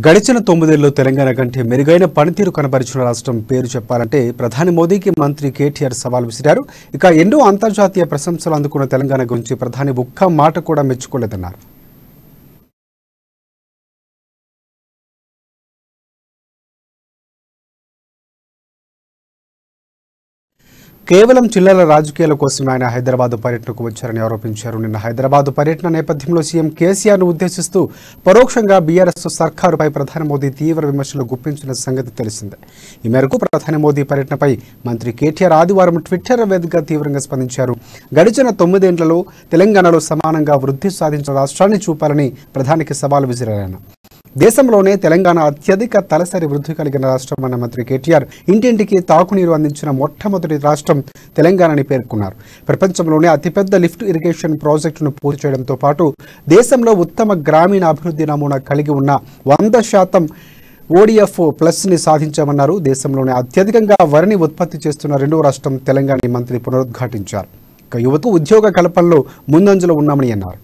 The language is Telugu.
గడిచిన 9 ఏళ్లలో తెలంగాణ కంటే మెరుగైన పనితీరు కనబరిచిన రాష్ట్రం పేరు చెప్పాలంటే ప్రధాని మోదీకి మంత్రి కేటీఆర్ సవాల్ విసిరారు. ఇక ఎన్నో అంతర్జాతీయ ప్రశంసలు అందుకున్న తెలంగాణ గురించి ప్రధాని ఒక్క మాట కూడా మెచ్చుకోలేదన్నారు. కేవలం చిల్లర రాజకీయాల కోసం ఆయన హైదరాబాద్ పర్యటనకు వచ్చారని ఆరోపించారు. నిన్న హైదరాబాద్ పర్యటన నేపథ్యంలో సీఎం కేసీఆర్ను ఉద్దేశిస్తూ పరోక్షంగా బీఆర్ఎస్ సర్కారుపై ప్రధాని మోదీ తీవ్ర విమర్శలు గుప్పించిన సంగతి తెలిసిందే. ఈ మేరకు ప్రధాని మోదీ పర్యటనపై మంత్రి కేటీఆర్ ఆదివారం ట్విట్టర్ వేదికగా తీవ్రంగా స్పందించారు. గడిచిన 9 ఏళ్లలో తెలంగాణలో సమానంగా వృద్ధి సాధించిన రాష్ట్రాన్ని చూపాలని ప్రధానికి సవాల్ విసిరారు. దేశంలోనే తెలంగాణ అత్యధిక తలసరి వృద్ధి కలిగిన రాష్ట్రం అన్న మంత్రి కేటీఆర్ ఇంటింటికి తాగునీరు అందించిన మొట్టమొదటి రాష్ట్రం తెలంగాణని పేర్కొన్నారు. ప్రపంచంలోనే అతిపెద్ద లిఫ్ట్ ఇరిగేషన్ ప్రాజెక్టును పూర్తి చేయడంతో పాటు దేశంలో ఉత్తమ గ్రామీణ అభివృద్ధి నమూనా కలిగి ఉన్న 100% ODF ప్లస్ని సాధించామన్నారు. దేశంలోనే అత్యధికంగా వరిని ఉత్పత్తి చేస్తున్న రెండవ రాష్ట్రం తెలంగాణ మంత్రి పునరుద్ఘాటించారు. యువతకు ఉద్యోగ కల్పనలో ముందంజలో ఉన్నామని అన్నారు.